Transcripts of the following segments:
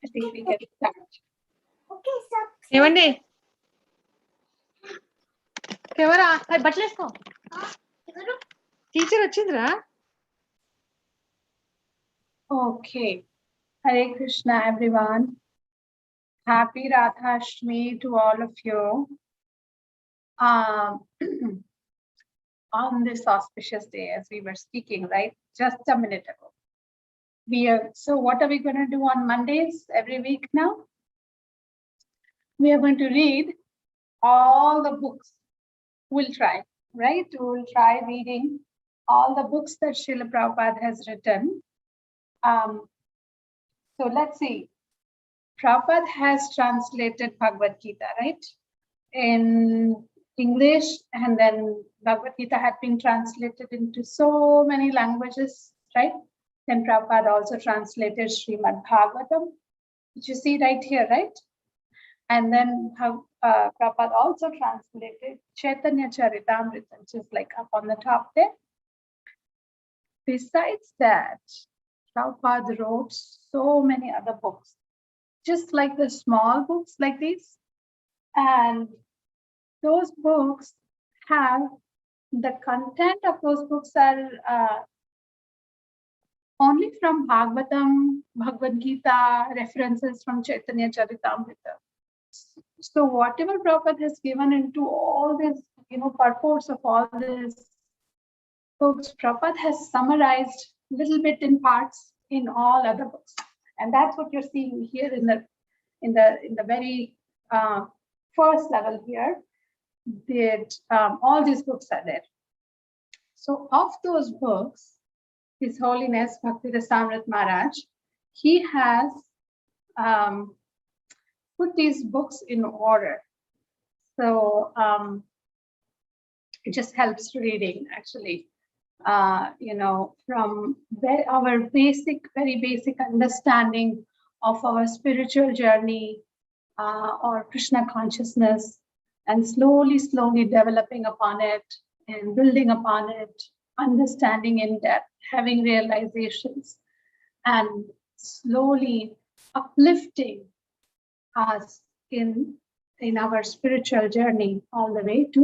I think we can start. Okay, sir. ఏమండి ఎవరా బట్టలు వేసుకో టీచర్ వచ్చిందిరా Okay. Hare Krishna, everyone. Happy Radhashtami to all of you. On this auspicious day, as we were speaking, right, just a minute ago. So what are we going to do on Mondays every week now? We are going to read all the books. We'll try, right? We'll try reading all the books that Srila Prabhupada has written. So let's see. Prabhupada has translated Bhagavad Gita, right? In English, and then Bhagavad Gita had been translated into so many languages, right? Then Prabhupada also translated Srimad Bhagavatam, which you see right here, right? And then Prabhupada also translated Chaitanya Charitamrita, which is like up on the top there. Besides that, Prabhupada wrote so many other books, just like the small books like these. And those books have, the content of those books are only from Bhagavatam, Bhagavad Gita, references from Chaitanya Charitamrita. So whatever Prabhupada has given into all this, purports of all these books, Prabhupada has summarized a little bit in parts in all other books. And that's what you're seeing here in the very first level here. That all these books are there. So of those books, His Holiness Bhakti Rasamrit Maharaj, he has put these books in order. So it just helps reading, actually. From our very basic understanding of our spiritual journey or Krishna consciousness, and slowly developing upon it and building upon it, understanding in depth, having realizations, and slowly uplifting us in our spiritual journey all the way to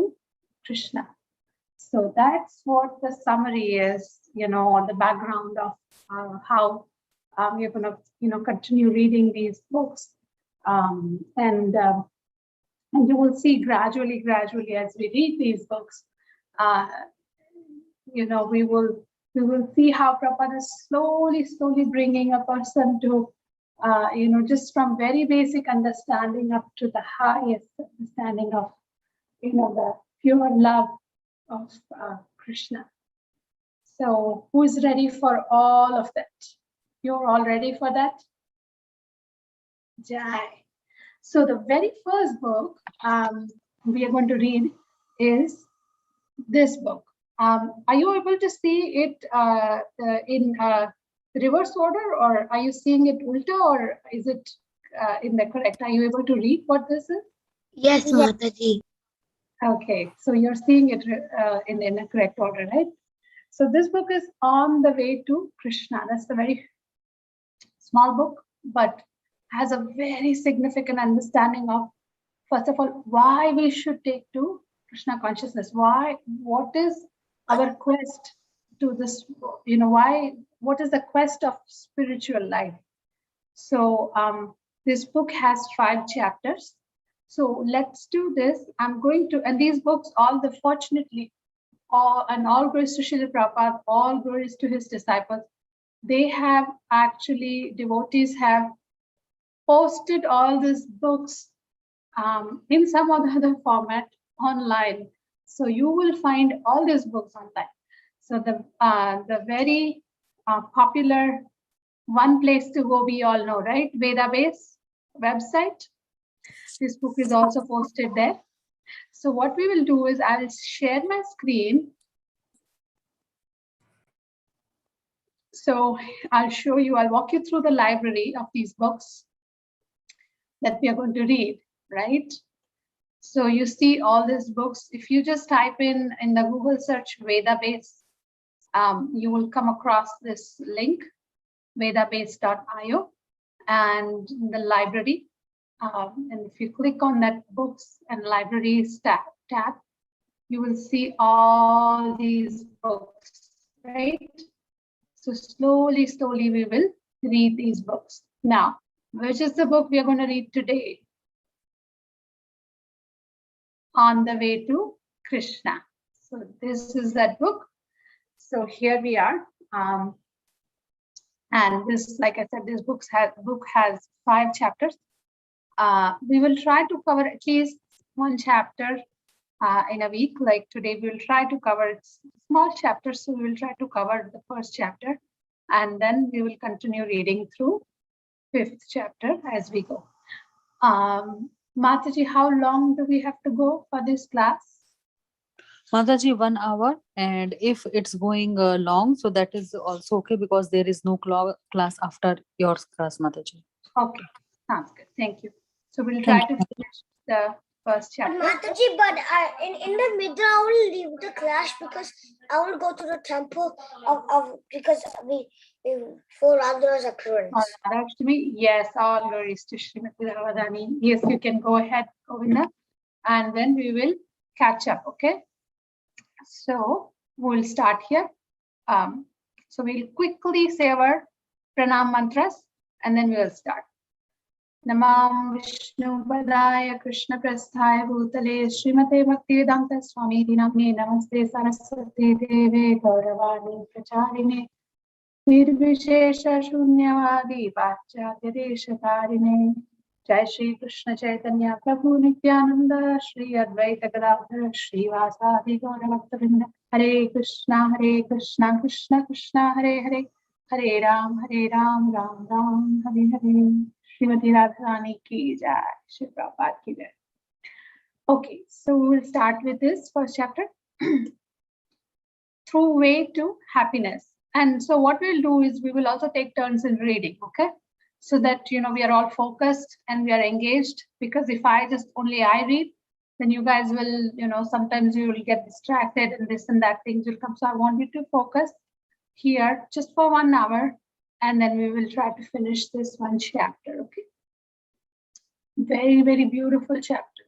Krishna. So that's what the summary is, on the background of how we're going to, continue reading these books. And you will see gradually as we read these books, we will see how Prabhupada is slowly bringing a person to, just from very basic understanding up to the highest understanding of, the pure love of Krishna. So who is ready for all of that? You're all ready for that? Jai. So the very first book we are going to read is this book. Are you able to see it in reverse order, or are you seeing it ulta, or is it in the correct? Are you able to read what this is? Yes, Mataji. Okay, so you're seeing it in a correct order, right? So this book is On the Way to Krishna. That's a very small book, but has a very significant understanding of, first of all, why we should take to Krishna consciousness. What is our quest to this, what is the quest of spiritual life? So this book has 5 chapters. So let's do this. I'm going to, and these books, all glories to Srila Prabhupada, all glories to his disciples. They have actually, devotees have posted all these books in some or the other format online. So you will find all these books online. So the very popular one place to go, we all know, right? Vedabase website. This book is also posted there. So what we will do is I'll share my screen. So I'll show you, I'll walk you through the library of these books that we are going to read, right? So you see all these books. If you just type in the Google search Vedabase, you will come across this link, vedabase.io. and in the library. And if you click on that books and libraries tab, you will see all these books, right? So slowly, slowly we will read these books. Now, which is the book we are going to read today? On the Way to Krishna. So this is that book. So here we are. And this, like I said, this book has 5 chapters. We will try to cover at least 1 chapter in a week. Like today, we will try to cover small chapters. So we will try to cover the first chapter, and then we will continue reading through 5th chapter as we go. Mataji, how long do we have to go for this class? Mataji, 1 hour, and if it's going long, so that is also okay because there is no class after your class, Mataji. Okay, sounds good. Thank you. So we'll try to finish the first chapter. Mataji, but in the middle, I will leave the class because I will go to the temple because we 4 others are currents. Yes, all glories to Srimati Radharani. Yes, you can go ahead, Govinda, and then we will catch up, okay? So we'll start here. So we'll quickly say our pranam mantras, and then we will start. Namam Vishnu Padaya Krishna Prasthaya Bhutale Srimate Bhaktivedanta Swami Dinamne Namaste Saraswati Deve Gauravani Pracharine Nirvishesha Shunyavadi Pachyadya Deshatarine Jai Shri Krishna Chaitanya Prabhu Nityananda Shri Advaita Gadadhara Shri Vasadi Gauravaktavinda Hare Krishna Krishna Krishna Hare Hare Hare Ram Ram Ram Hare Hare. Srimati Radharani ki jai, Shri Prabhupada ki jai. Okay, so we will start with this first chapter. Through Way to Happiness. And so what we'll do is we will also take turns in reading, okay? So that, we are all focused and we are engaged, because if I read, then you guys will, sometimes you will get distracted and this and that things will come. So I want you to focus here just for 1 hour. And then we will try to finish this 1 chapter, okay? Very, very beautiful chapter.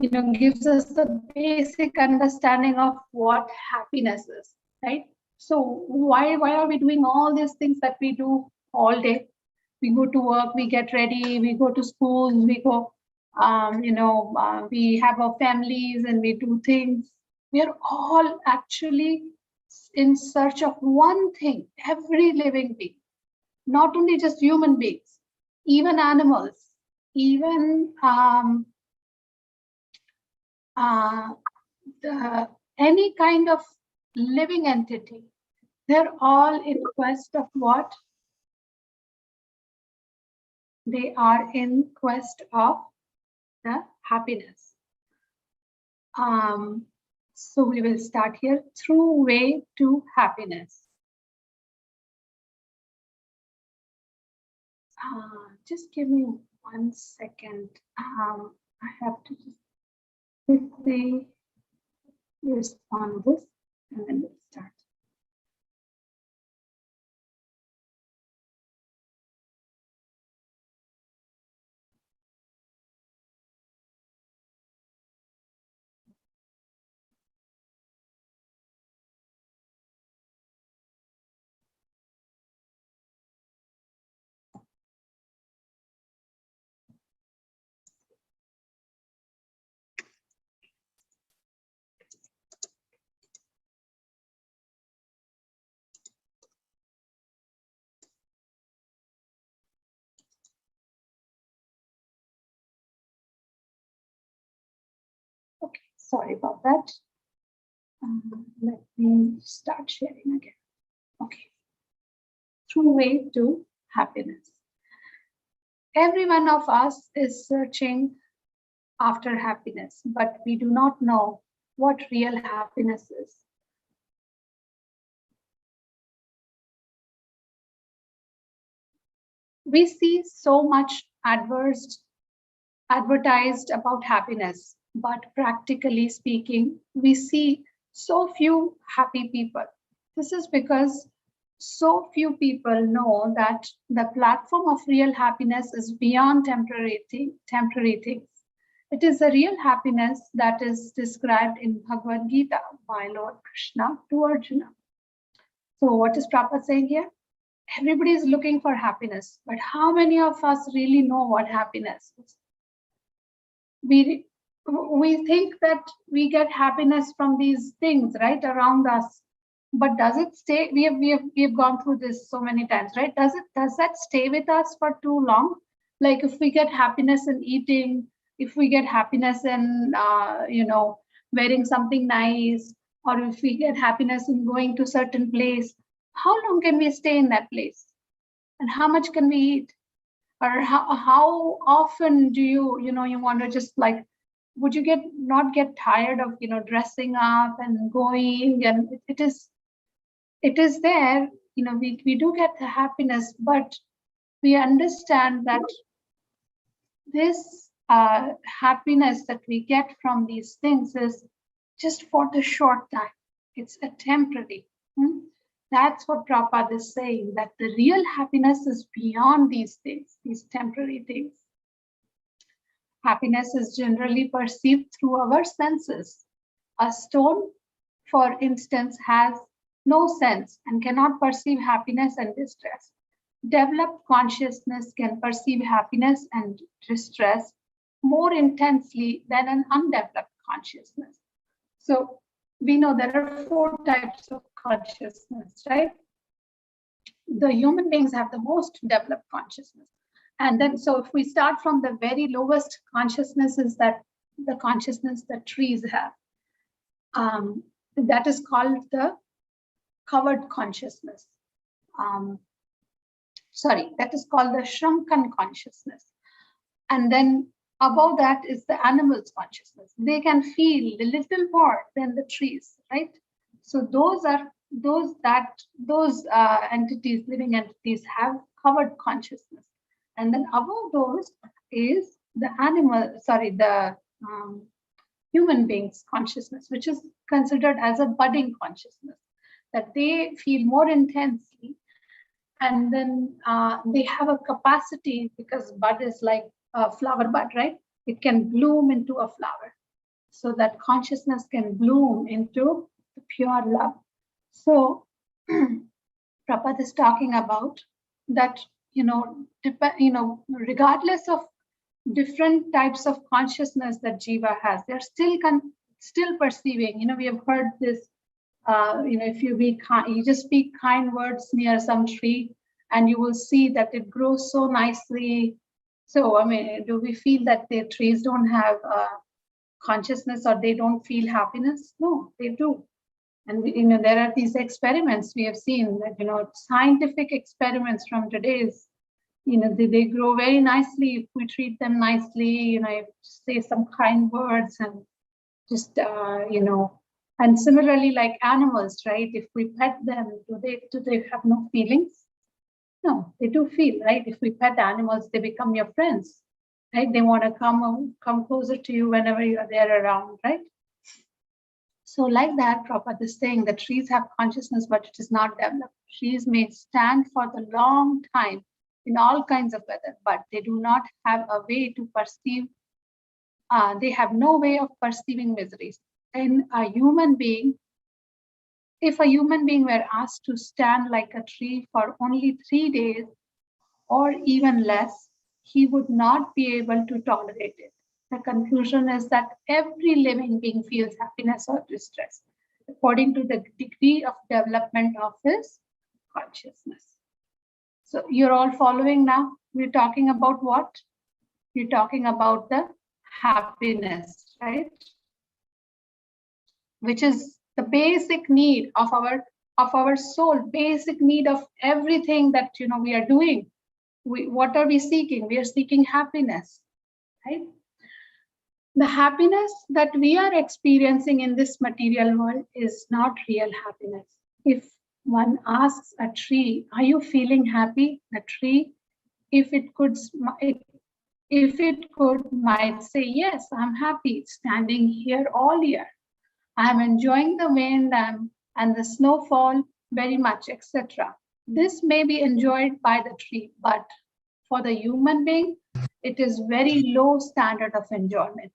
Gives us the basic understanding of what happiness is, right? So why are we doing all these things that we do all day? We go to work, we get ready, we go to schools, we go, we have our families and we do things. We are all actually in search of one thing, every living being, not only just human beings, even animals, even any kind of living entity. They're all in quest of what? They are in quest of the happiness. So we will start here. Through Way to Happiness. Just give me 1 second. I have to just quickly respond this and then we'll start. Okay, sorry about that. Let me start sharing again. Okay. Through Way to Happiness. Every one of us is searching after happiness, but we do not know what real happiness is. We see so much advertised about happiness, but practically speaking, we see so few happy people. This is because so few people know that the platform of real happiness is beyond temporary things. It is a real happiness that is described in Bhagavad Gita by Lord Krishna to Arjuna. So what is Prabhupada saying here? Everybody is looking for happiness, but how many of us really know what happiness is? We think that we get happiness from these things right around us, but does it stay? We have gone through this so many times, right? Does that stay with us for too long? Like if we get happiness in eating, if we get happiness in wearing something nice, or if we get happiness in going to certain place, how long can we stay in that place? And how much can we eat? Or how often do you want to just like, would you not get tired of dressing up and going? And it is there, we do get the happiness, but we understand that this happiness that we get from these things is just for the short time. It's a temporary. That's what Prabhupada is saying, that the real happiness is beyond these things, these temporary things. Happiness is generally perceived through our senses. A stone, for instance, has no sense and cannot perceive happiness and distress. Developed consciousness can perceive happiness and distress more intensely than an undeveloped consciousness. So we know there are 4 types of consciousness, right? The human beings have the most developed consciousness. And then, so if we start from the very lowest consciousness, is that the consciousness that trees have. That is called the covered consciousness. That is called the shrunken consciousness. And then above that is the animal's consciousness. They can feel a little more than the trees, right? So those entities, living entities, have covered consciousness. And then above those is the human being's consciousness, which is considered as a budding consciousness, that they feel more intensely. And then they have a capacity, because bud is like a flower bud, right? It can bloom into a flower. So that consciousness can bloom into pure love. So Prabhupada is talking about that, regardless of different types of consciousness that Jiva has, they're still perceiving. We have heard this, if you be kind, you just speak kind words near some tree and you will see that it grows so nicely. So, do we feel that the trees don't have consciousness or they don't feel happiness? No, they do. And there are these experiments we have seen that, scientific experiments from today's, they grow very nicely if we treat them nicely, say some kind words and just, and similarly like animals, right? If we pet them, do they have no feelings? No, they do feel, right? If we pet animals, they become your friends, right? They want to come closer to you whenever you're there around, right? So like that, Prabhupada is saying that trees have consciousness, but it is not developed. Trees may stand for the long time in all kinds of weather, but they do not have a way to perceive. They have no way of perceiving miseries. And if a human being were asked to stand like a tree for only 3 days or even less, he would not be able to tolerate it. The conclusion is that every living being feels happiness or distress according to the degree of development of his consciousness. So you're all following now? We're talking about what? We're talking about the happiness, right? Which is the basic need of our soul, basic need of everything that we are doing. What are we seeking? We are seeking happiness, right? The happiness that we are experiencing in this material world is not real happiness. If one asks a tree, are you feeling happy? The tree, if it could, might say, yes, I'm happy standing here all year. I'm enjoying the wind and the snowfall very much, etc. This may be enjoyed by the tree, but for the human being, it is very low standard of enjoyment,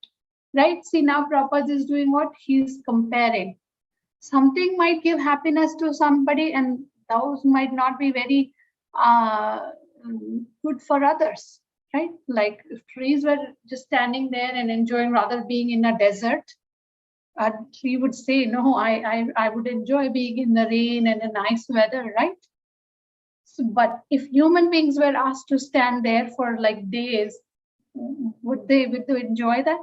right? See, now Prabhupada is doing what? He's comparing. Something might give happiness to somebody and those might not be very good for others, right? Like if trees were just standing there and enjoying rather being in a desert, a tree would say, no, I would enjoy being in the rain and a nice weather, right? So, but if human beings were asked to stand there for like days, would they enjoy that?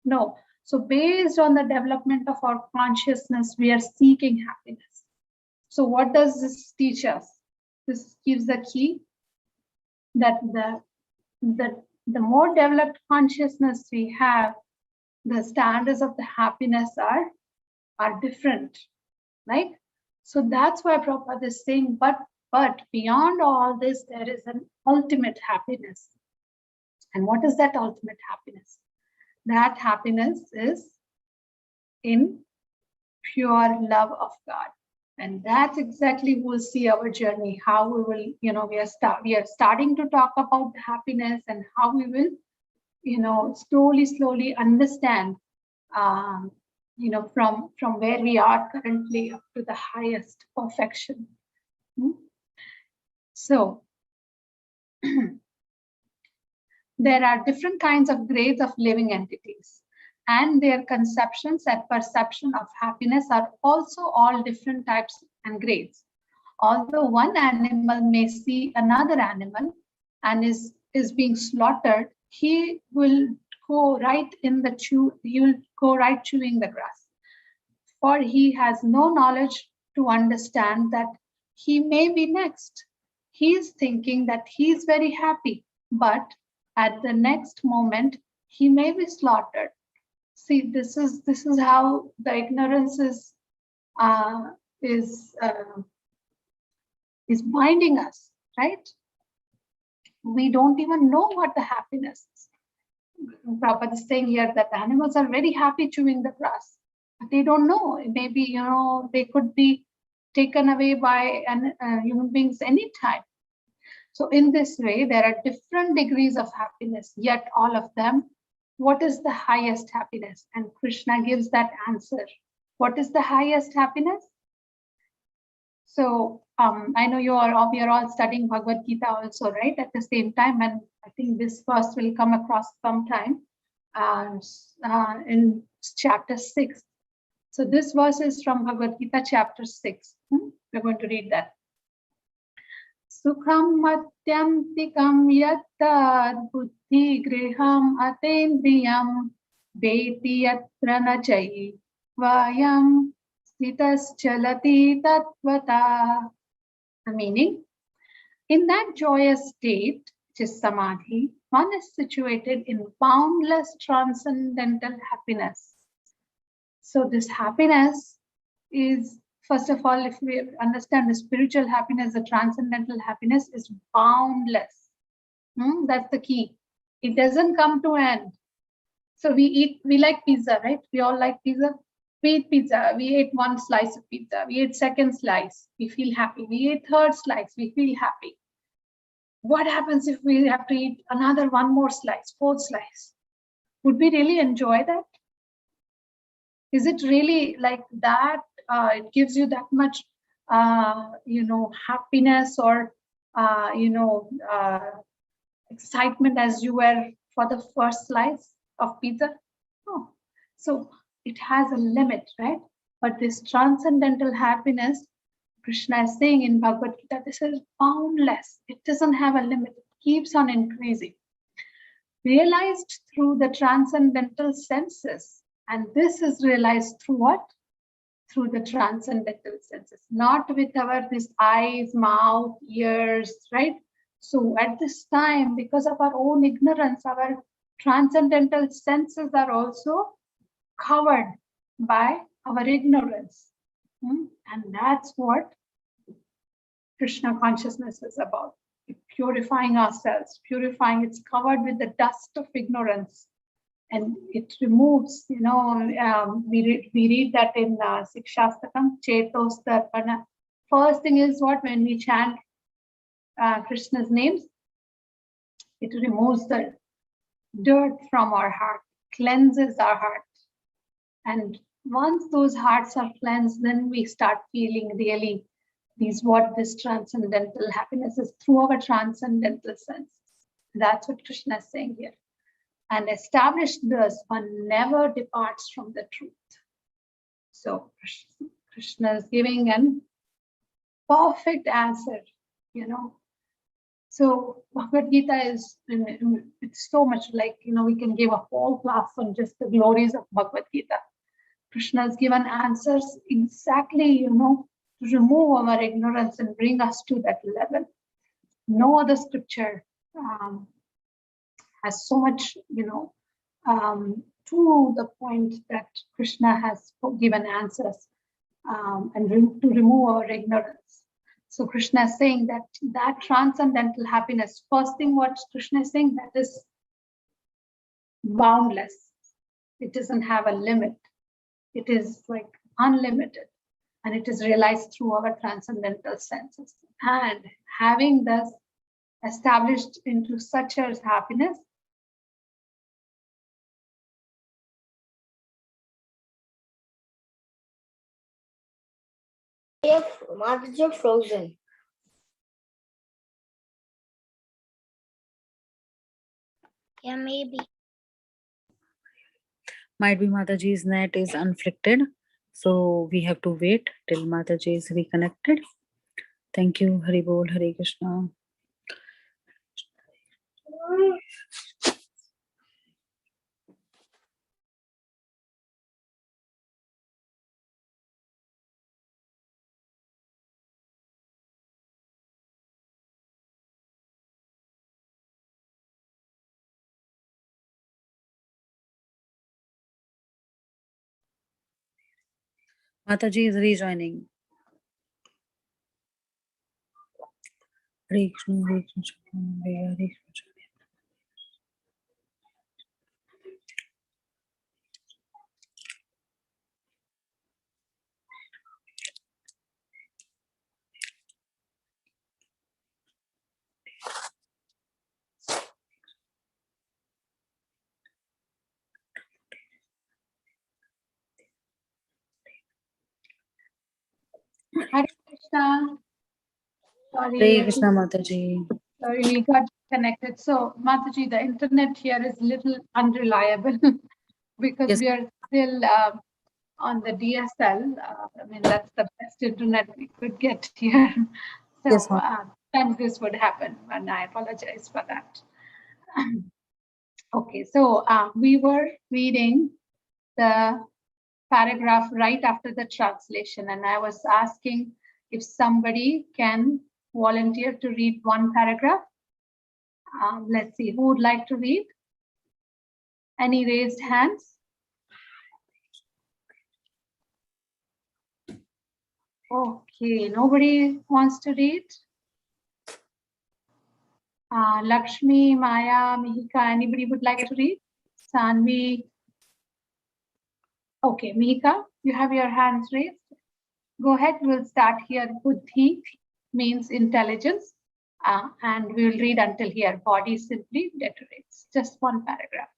No. So based on the development of our consciousness, we are seeking happiness. So what does this teach us? This gives the key that the more developed consciousness we have, the standards of the happiness are different, right? So that's why Prabhupada is saying, but beyond all this, there is an ultimate happiness. And what is that ultimate happiness? That happiness is in pure love of God. And that's exactly we'll see our journey, how we will, we are starting to talk about happiness and how we will, slowly understand, from where we are currently up to the highest perfection. So there are different kinds of grades of living entities, and their conceptions and perception of happiness are also all different types and grades. Although one animal may see another animal and is being slaughtered, he will go right chewing the grass, for he has no knowledge to understand that he may be next. He is thinking that he is very happy, but at the next moment he may be slaughtered. See, this is how the ignorance is binding us, right? We don't even know what the happiness is. Prabhupada is saying here that animals are very happy chewing the grass, but they don't know. Maybe they could be taken away by human beings anytime. So in this way, there are different degrees of happiness, yet all of them, what is the highest happiness? And Krishna gives that answer. What is the highest happiness? So I know we are all studying Bhagavad Gita also, right? At the same time, and I think this verse will come across sometime in chapter 6. So this verse is from Bhagavad Gita chapter 6. We're going to read that. Sukham matyantikam yattad buddhi griham atendriyam veti yatra nachai vayam stitas chalati tatvata. The meaning, in that joyous state, which is samadhi, one is situated in boundless transcendental happiness. So this happiness is, first of all, if we understand the spiritual happiness, the transcendental happiness is boundless. That's the key. It doesn't come to end. So we like pizza, right? We all like pizza. We eat pizza. We ate one slice of pizza. We ate second slice. We feel happy. We ate third slice. We feel happy. What happens if we have to eat another one more slice, fourth slice? Would we really enjoy that? Is it really like that? It gives you that much, happiness or, excitement as you were for the first slice of pizza? No. So it has a limit, right? But this transcendental happiness, Krishna is saying in Bhagavad Gita, this is boundless. It doesn't have a limit. It keeps on increasing. Realized through the transcendental senses. And this is realized through what? Through the transcendental senses, not with these eyes, mouth, ears, right? So at this time, because of our own ignorance, our transcendental senses are also covered by our ignorance. And that's what Krishna consciousness is about. Purifying ourselves, it's covered with the dust of ignorance. And it removes, we read that in Sikshastakam, Chetos Darpana first thing is what? When we chant Krishna's names, it removes the dirt from our heart, cleanses our heart. And once those hearts are cleansed, then we start feeling really this transcendental happiness is through our transcendental sense. That's what Krishna is saying here. And established thus, one never departs from the truth. So Krishna is giving an perfect answer, you know. So Bhagavad Gita is, it's so much like, you know, we can give a whole class on just the glories of Bhagavad Gita. Krishna has given answers exactly, you know, to remove our ignorance and bring us to that level. No other scripture has so much, you know, to the point that Krishna has given answers and to remove our ignorance. So Krishna is saying that transcendental happiness, first thing what Krishna is saying, that is boundless. It doesn't have a limit. It is like unlimited, and it is realized through our transcendental senses. And having thus established into such as happiness, If Mataji are frozen. Yeah, maybe. Might be Mataji's net is unflicted. So we have to wait till Mataji is reconnected. Thank you. Hari Bol, Hare Krishna. Mataji is rejoining. Hare Krishna, Hare Krishna, Hare Krishna. Hare Krishna. Hare Sorry, Krishna, Mataji. sorry, we got connected. So Mataji, the internet here is little unreliable because Yes. we are still on the DSL. I mean, that's the best internet we could get here. So Yes, ma'am. sometimes this would happen, and I apologize for that. Okay, so we were reading the paragraph right after the translation, and I was asking if somebody can volunteer to read one paragraph. Let's see, who would like to read? Any raised hands? Okay, nobody wants to read? Lakshmi, Maya, Mihika, anybody would like to read? Sanvi. Okay, Mihika, you have your hands raised. Go ahead, we'll start here. Buddhi means intelligence, and we will read until here. Body simply deteriorates. Just one paragraph.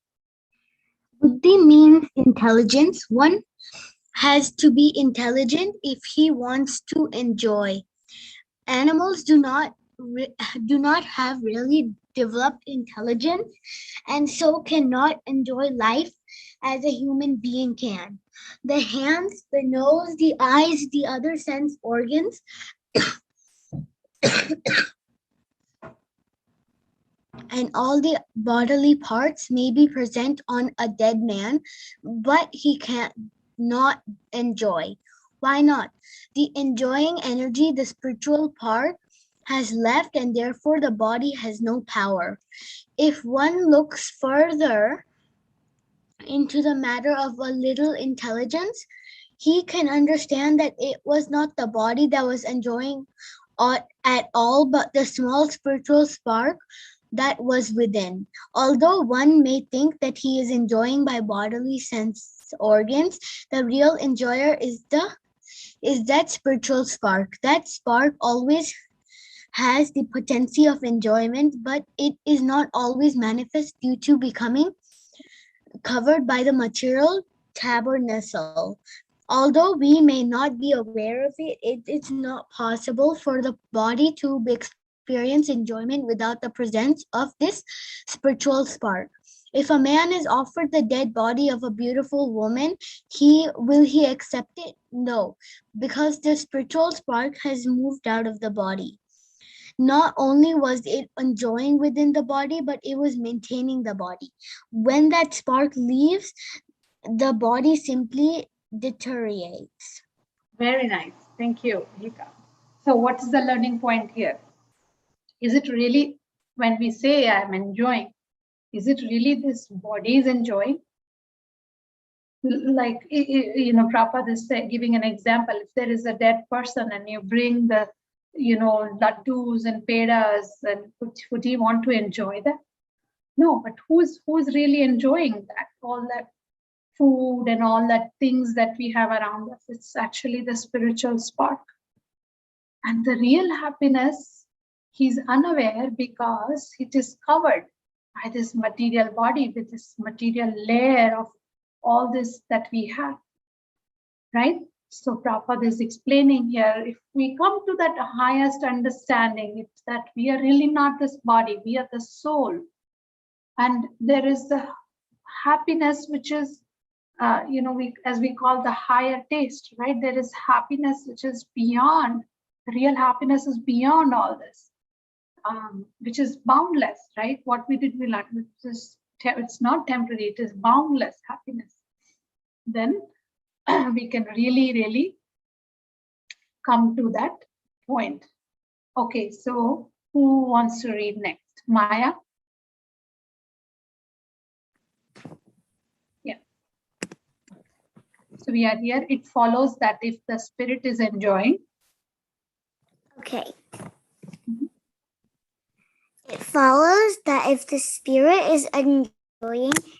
Buddhi means intelligence. One has to be intelligent if he wants to enjoy. Animals do not have really developed intelligence and so cannot enjoy life as a human being can. The hands, the nose, the eyes, the other sense organs and all the bodily parts may be present on a dead man, but he can't not enjoy. Why not? The enjoying energy, the spiritual part, has left, and therefore the body has no power. If one looks further into the matter of a little intelligence, he can understand that it was not the body that was enjoying at all, but the small spiritual spark that was within. Although one may think that he is enjoying by bodily sense organs, the real enjoyer is is that spiritual spark. That spark always has the potency of enjoyment, but it is not always manifest due to becoming covered by the material tabernacle. Although we may not be aware of it, it is not possible for the body to experience enjoyment without the presence of this spiritual spark. If a man is offered the dead body of a beautiful woman, will he accept it? No, because the spiritual spark has moved out of the body. Not only was it enjoying within the body, but it was maintaining the body. When that spark leaves, the body simply deteriorates. Very nice. Thank you, Hika. So what is the learning point here? Is it really, when we say I'm enjoying, is it really this body is enjoying? Like, Prabhupada is giving an example. If there is a dead person and you bring the, laddus and pedas, and would he want to enjoy that? No, but who's really enjoying that? All that food and all that things that we have around us. It's actually the spiritual spark. And the real happiness, he's unaware because it is covered by this material body, with this material layer of all this that we have, right? So Prabhupada is explaining here, if we come to that highest understanding, it's that we are really not this body, we are the soul. And there is the happiness, which is, as we call the higher taste, right? There is happiness which is beyond, real happiness is beyond all this, which is boundless, right? What we did, we learned, it's not temporary, it is boundless happiness. Then we can really come to that point. Okay, so who wants to read next? Maya? Yeah. So we are here. It follows that if the spirit is enjoying. Okay. It follows that if the spirit is enjoying,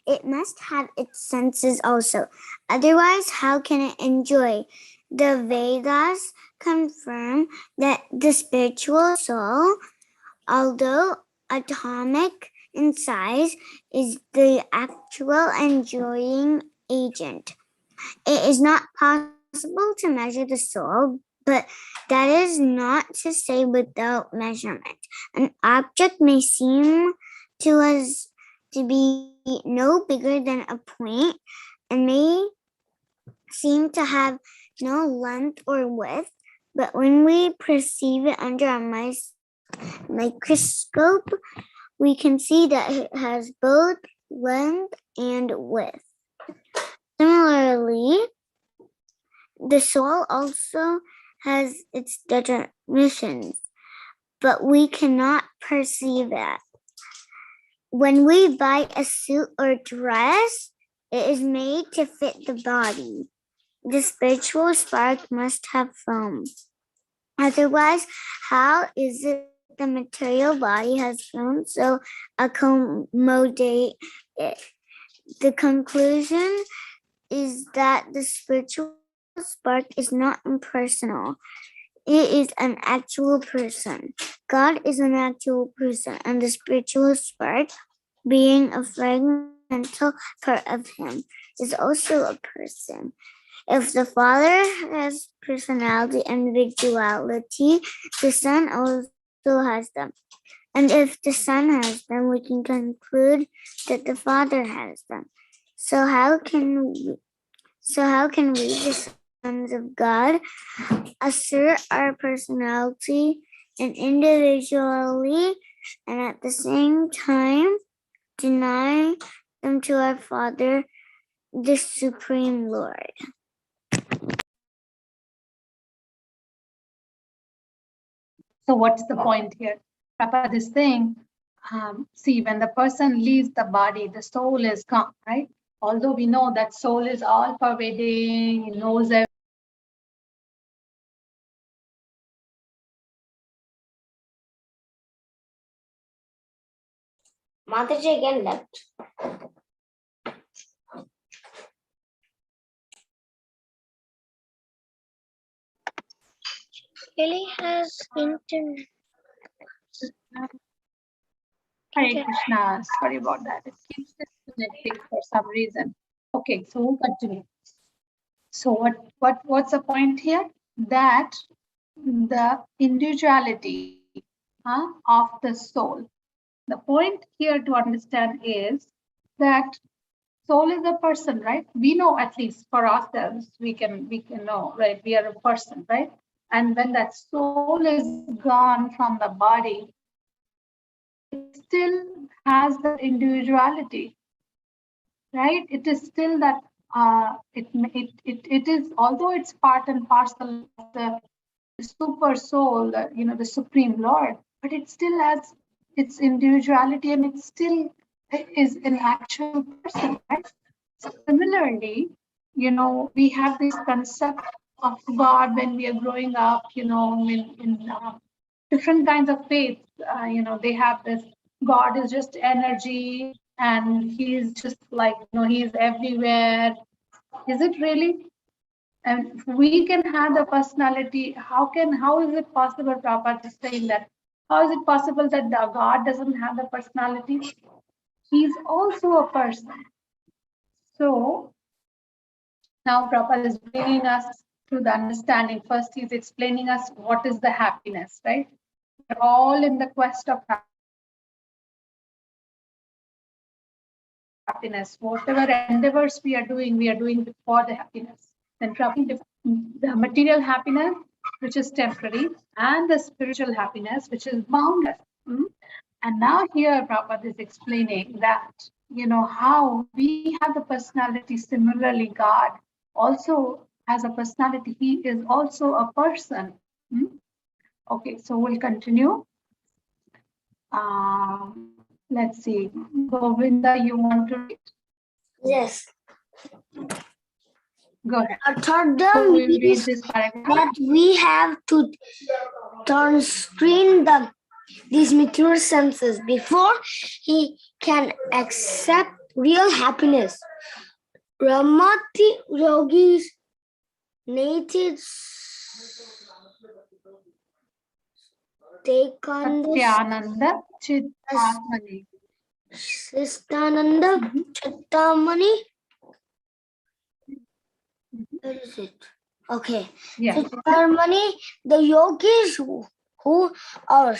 it must have its senses also. Otherwise, how can it enjoy? The Vedas confirm that the spiritual soul, although atomic in size, is the actual enjoying agent. It is not possible to measure the soul, but that is not to say without measurement. An object may seem to us to be no bigger than a point and may seem to have no length or width, but when we perceive it under a microscope, we can see that it has both length and width. Similarly, the soul also has its definitions, but we cannot perceive it. When we buy a suit or dress, it is made to fit the body. The spiritual spark must have foam. Otherwise, how is it the material body has foam so accommodate it? The conclusion is that the spiritual spark is not impersonal. It is an actual person. God is an actual person, and the spiritual spark, being a fragmental part of him, is also a person. If the Father has personality and individuality, the Son also has them. And if the Son has them, we can conclude that the Father has them. So how can we, the sons of God, assert our personality and individually, and at the same time deny them to our Father, the Supreme Lord? So what's the point here? Prabhupada is saying, see, when the person leaves the body, the soul is gone, right? Although we know that soul is all pervading, it knows everything. Mataji again left. Really has internet. Hare Krishna. Sorry about that. It keeps disconnecting for some reason. Okay, so we'll continue. So what's the point here? That the individuality of the soul. The point here to understand is that soul is a person, right? We know, at least for ourselves, we can know, right? We are a person, right? And when that soul is gone from the body, it still has the individuality, right? It is still that it is, although it's part and parcel of the super soul, the Supreme Lord, but it still has its individuality, and it still is an actual person, right? Similarly, we have this concept of God when we are growing up, in different kinds of faiths. They have this God is just energy, and he's just like, he's everywhere. Is it really? And if we can have the personality, how is it possible, Prabhupada is saying that? How is it possible that the God doesn't have the personality? He's also a person. So now Prabhupada is bringing us to the understanding. First, he's explaining us what is the happiness, right? We're all in the quest of happiness. Whatever endeavors we are doing for the happiness. Then the material happiness, which is temporary, and the spiritual happiness, which is boundless. And now here Prabhupada is explaining that, how we have the personality. Similarly, God also has a personality. He is also a person. Okay, so we'll continue. Let's see. Govinda, you want to read? Yes. Go ahead. A third So we'll read means this paragraph. that we have to turn screen these material senses before he can accept real happiness. Ramati Yogi's native take on this Satyananda Chittamani. Sistananda Chittamani. Where is it? Okay. Yes. Chittamani, the yogis who are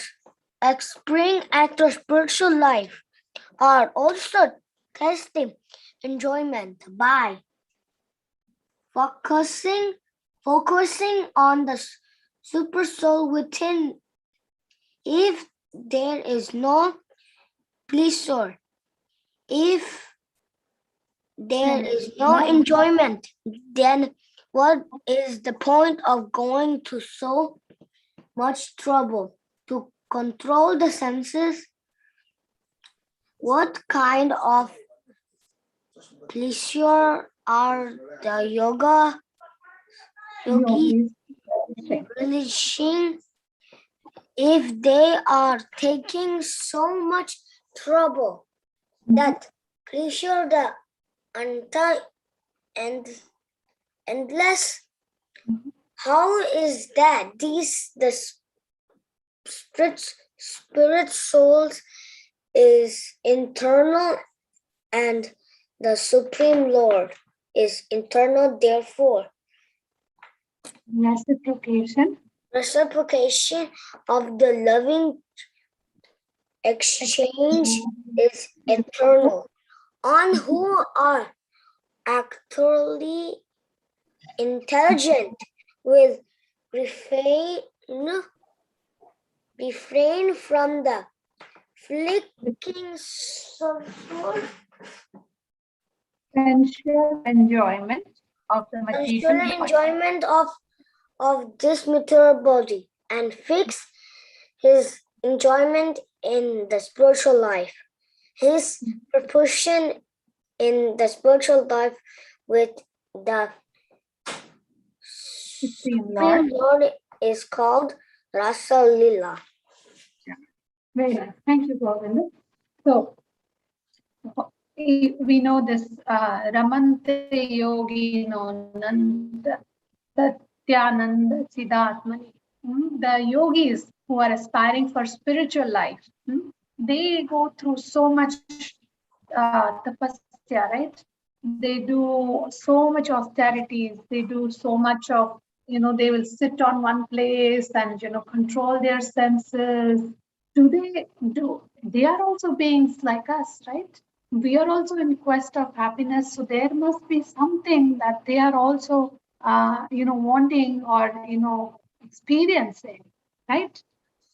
aspiring at the spiritual life are also testing enjoyment by focusing on the super soul within. If there is no pleasure, if there is no enjoyment, then what is the point of going to so much trouble to control the senses? What kind of pleasure are the yogis relishing if they are taking so much trouble that pleasure the endless? How is that the spirit souls is internal and the Supreme Lord is internal, therefore reciprocation of the loving exchange is eternal. On who are actually intelligent will refrain from the flicking sensual enjoyment of the material enjoyment of this material body and fix his enjoyment in the spiritual life. His proportion in the spiritual life with the Supreme Lord is called Rasa Lila. Very nice. Thank you, Govinda. So we know this Ramante Yogi, Nanda Satyananda Siddhatmani. the yogis who are aspiring for spiritual life, they go through so much tapasya, right? They do so much austerities. They do so much of, they will sit on one place and, control their senses. They are also beings like us, right? We are also in quest of happiness. So there must be something that they are also, wanting or, experiencing, right?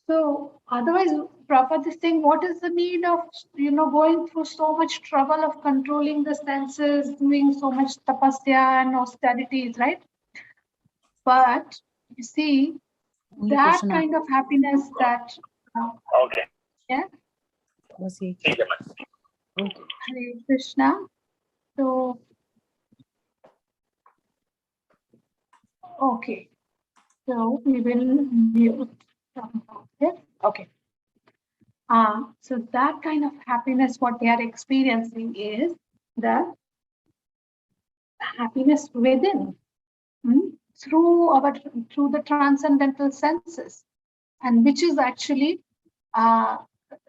So otherwise, Prabhupada is saying, what is the need of, going through so much trouble of controlling the senses, doing so much tapasya and austerities, right? But you see, Only that question kind of happiness that, Okay. yeah, was he? ठीक है ma'am. Okay. Hare Krishna. So, okay. So we will mute. Okay. Okay. So that kind of happiness, what they are experiencing is the happiness within, through the transcendental senses, and which is actually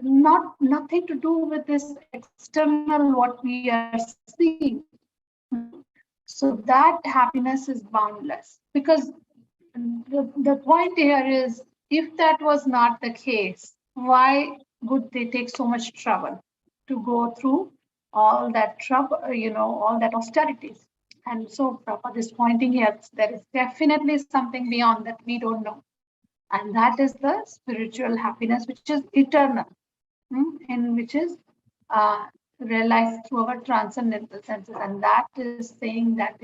nothing to do with this external what we are seeing. So that happiness is boundless, because the point here is, if that was not the case, why would they take so much trouble to go through all that trouble, all that austerities? And so Prabhupada is pointing here, there is definitely something beyond that we don't know. And that is the spiritual happiness, which is eternal, and which is realized through our transcendental senses. And that is saying that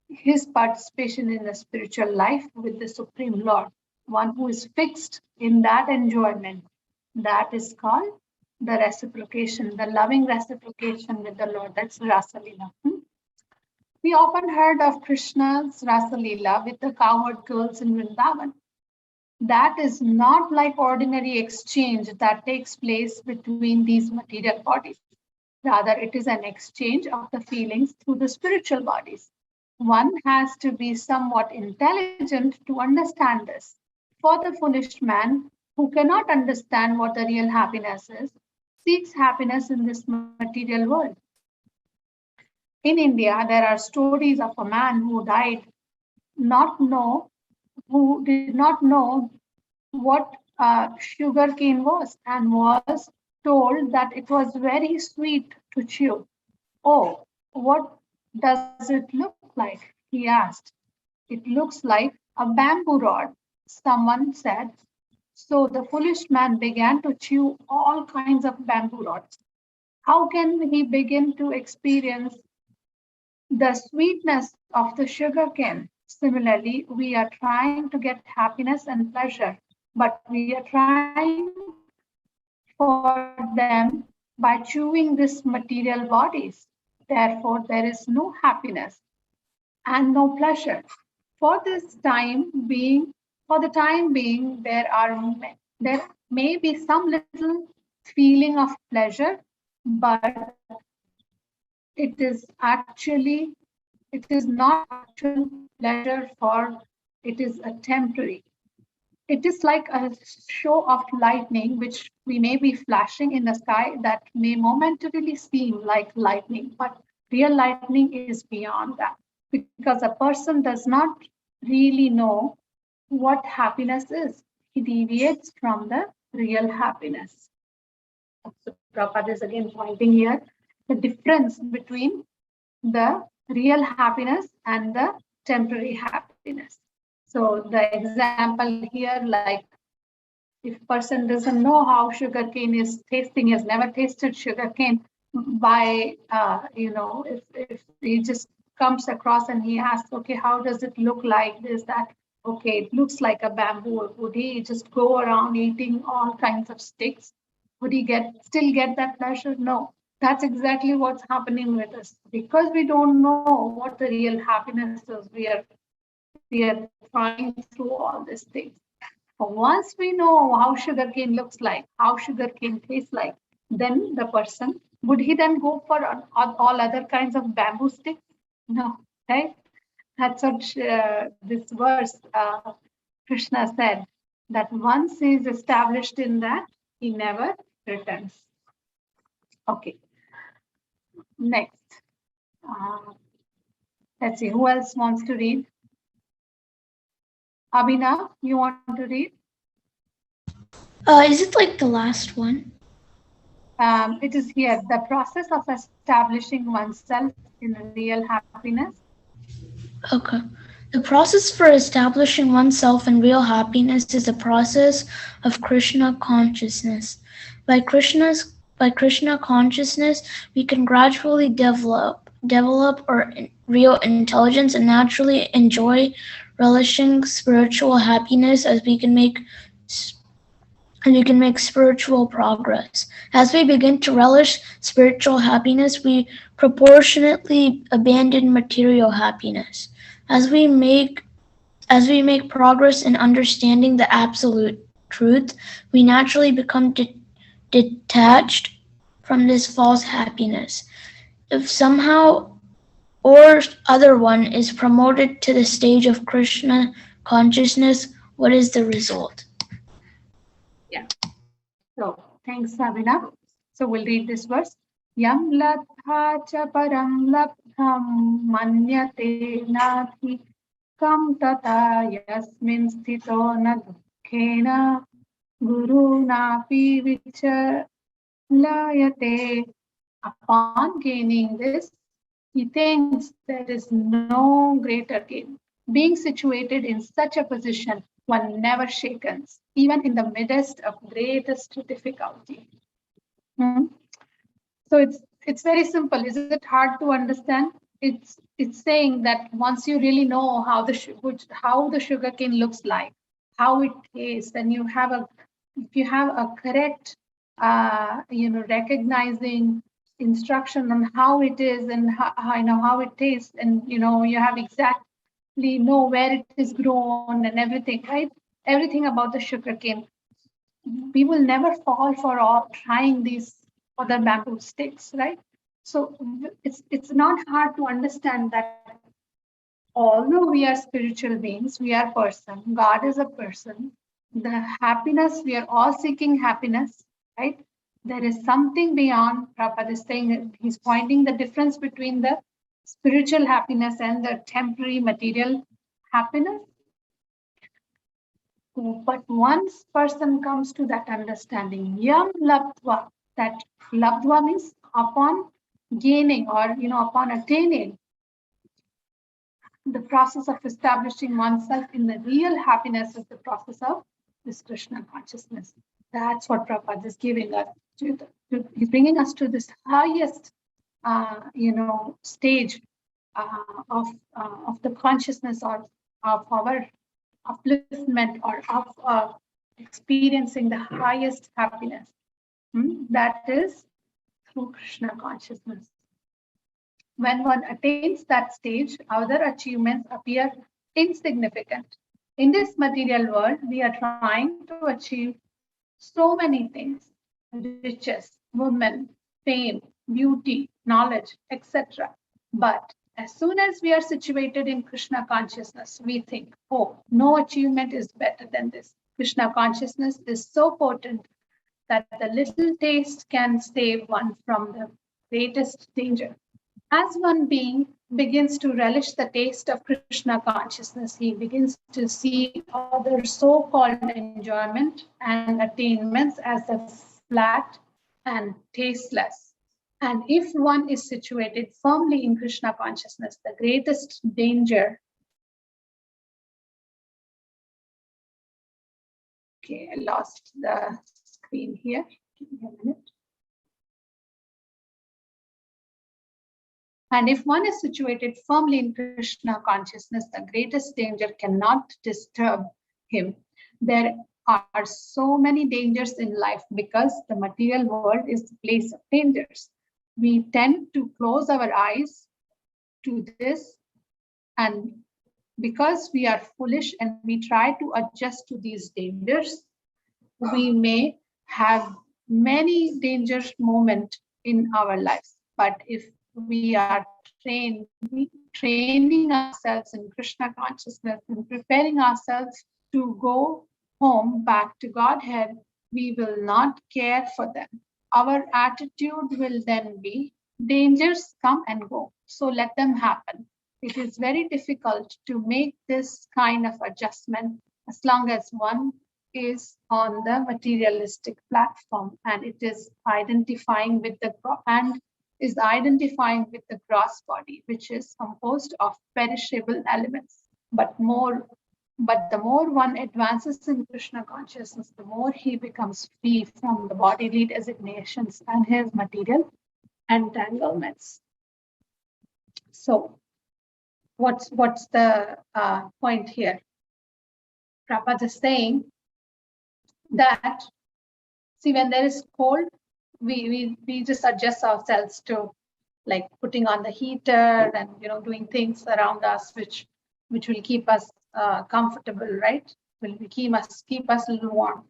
his participation in the spiritual life with the Supreme Lord, one who is fixed in that enjoyment, that is called the reciprocation, the loving reciprocation with the Lord. That's Rasa Leela. We often heard of Krishna's Rasa Leela with the cowherd girls in Vrindavan. That is not like ordinary exchange that takes place between these material bodies. Rather, it is an exchange of the feelings through the spiritual bodies. One has to be somewhat intelligent to understand this. For the foolish man who cannot understand what the real happiness is, seeks happiness in this material world. In India, there are stories of a man who who did not know what sugarcane was, and was told that it was very sweet to chew. Oh, what does it look like? He asked. It looks like a bamboo rod, someone said. So the foolish man began to chew all kinds of bamboo rods. How can he begin to experience the sweetness of the sugarcane? Similarly, we are trying to get happiness and pleasure, but we are trying for them by chewing these material bodies. Therefore, there is no happiness and no pleasure. For the time being, there may be some little feeling of pleasure, but it is not actual pleasure, for it is a temporary. It is like a show of lightning, which we may be flashing in the sky, that may momentarily seem like lightning, but real lightning is beyond that, because a person does not really know what happiness is. He deviates from the real happiness. So Prabhupada is again pointing here the difference between the real happiness and the temporary happiness. So the example here, like if person doesn't know how sugarcane is tasting, has never tasted sugarcane, by if he just comes across and he asks, okay, how does it look like this, that, okay, it looks like a bamboo, would he just go around eating all kinds of sticks? Would he still get that pleasure? No. That's exactly what's happening with us. Because we don't know what the real happiness is, we are trying through all these things. But once we know how sugarcane looks like, how sugarcane tastes like, then the person, would he then go for all other kinds of bamboo sticks? No, right? That's what this verse Krishna said that once he is established in that, he never returns. Okay, next. Let's see, who else wants to read? Abhinav, you want to read? Is it like the last one? It is here, the process of establishing oneself in real happiness. Okay. The process for establishing oneself in real happiness is a process of Krishna consciousness. By Krishna consciousness, we can gradually develop our real intelligence and naturally enjoy relishing spiritual happiness as we can make spiritual progress. As we begin to relish spiritual happiness, we proportionately abandon material happiness. As we make progress in understanding the absolute truth, we naturally become detached from this false happiness. If somehow or other one is promoted to the stage of Krishna consciousness, what is the result? So thanks, Abhinav. So we'll read this verse. Yam latha cha param labdham manyate nathi kam tata yasmin sthito na dukkhena guru napi vichalayate. Upon gaining this, he thinks there is no greater gain. Being situated in such a position, one never shakens, even in the midst of greatest difficulty. So it's very simple. Is it hard to understand? It's saying that once you really know how the sugar cane looks like, how it tastes, and if you have a correct recognizing instruction on how it is and how it tastes, and you have exactly know where it is grown and everything, right? Everything about the sugar cane. We will never fall for all trying these other bamboo sticks, right? So it's not hard to understand that although we are spiritual beings, we are person, God is a person, the happiness, we are all seeking happiness, right? There is something beyond. Prabhupada is saying, he's pointing the difference between the spiritual happiness and the temporary material happiness. But once person comes to that understanding, yam labdva, that labdva means upon gaining or upon attaining, the process of establishing oneself in the real happiness is the process of this Krishna consciousness. That's what Prabhupada is giving us. He's bringing us to this highest, stage of the consciousness of our upliftment or of experiencing the highest happiness. That is through Krishna consciousness. When one attains that stage, other achievements appear insignificant. In this material world, we are trying to achieve so many things: riches, women, fame, beauty, knowledge, etc. But as soon as we are situated in Krishna consciousness, we think, oh, no achievement is better than this. Krishna consciousness is so potent that the little taste can save one from the greatest danger. As one being begins to relish the taste of Krishna consciousness, he begins to see other so-called enjoyment and attainments as a flat and tasteless. And if one is situated firmly in Krishna consciousness, the greatest danger. Okay, I lost the screen here. Give me a minute. And if one is situated firmly in Krishna consciousness, the greatest danger cannot disturb him. There are so many dangers in life because the material world is the place of dangers. We tend to close our eyes to this, and because we are foolish and we try to adjust to these dangers, we may have many dangerous moments in our lives. But if we are training ourselves in Krishna consciousness and preparing ourselves to go home back to Godhead, we will not care for them. Our attitude will then be, dangers come and go, so let them happen. It is very difficult to make this kind of adjustment as long as one is on the materialistic platform and it is identifying with the gross body, which is composed of perishable elements. But the more one advances in Krishna consciousness, the more he becomes free from the bodily designations and his material entanglements. So, what's the point here? Prabhupada is saying that, see, when there is cold, we just adjust ourselves to like putting on the heater and doing things around us which will keep us comfortable, right? Will keep us a little warm.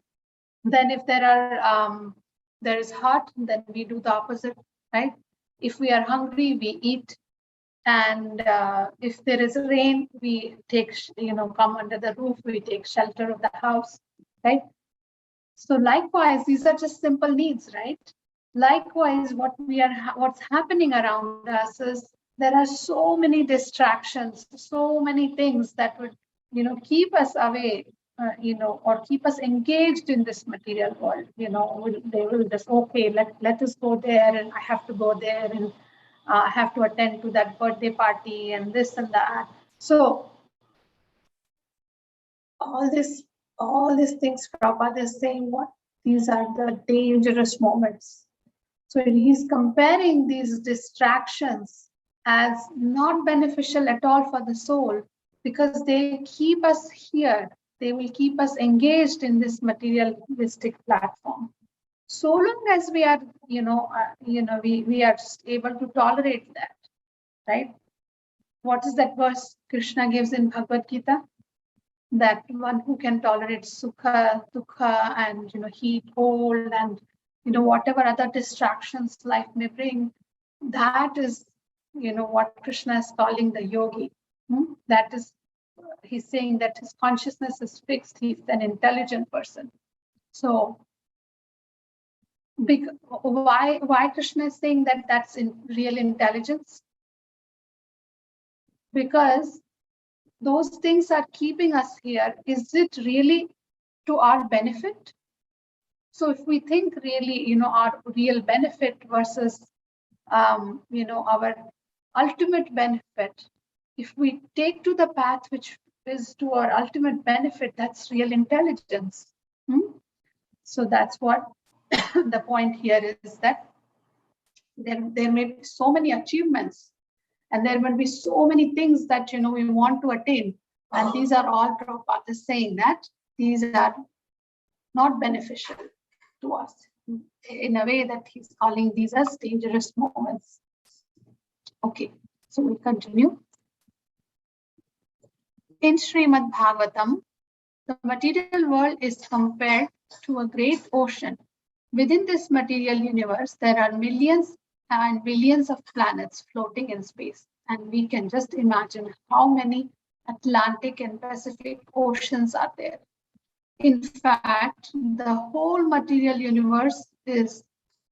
Then if there is hot, then we do the opposite, right? If we are hungry, we eat. And if there is rain, we take, come under the roof, we take shelter of the house, right? So likewise, these are just simple needs, right? Likewise, what's happening around us is there are so many distractions, so many things that would, keep us away, or keep us engaged in this material world. They will just, okay, let us go there, and I have to go there, and I have to attend to that birthday party and this and that. So all these things Prabhupada is saying, what these are the dangerous moments. So he's comparing these distractions as not beneficial at all for the soul because they keep us here. They will keep us engaged in this materialistic platform. So long as we are, we are able to tolerate that, right? What is that verse Krishna gives in Bhagavad Gita? That one who can tolerate sukha, dukha, and heat, cold, and whatever other distractions life may bring, that is what Krishna is calling the yogi. That is, he's saying that his consciousness is fixed. He's an intelligent person. So, why Krishna is saying that that's in real intelligence? Because those things are keeping us here. Is it really to our benefit? So if we think really, our real benefit versus, our ultimate benefit, if we take to the path which is to our ultimate benefit, that's real intelligence. So that's what the point here is, that there may be so many achievements and there will be so many things that we want to attain, and these are all Prabhupada is saying that these are not beneficial to us, in a way that he's calling these as dangerous moments. Okay, so we'll continue. In Srimad Bhagavatam, the material world is compared to a great ocean. Within this material universe, there are millions and billions of planets floating in space. And we can just imagine how many Atlantic and Pacific oceans are there. In fact, the whole material universe is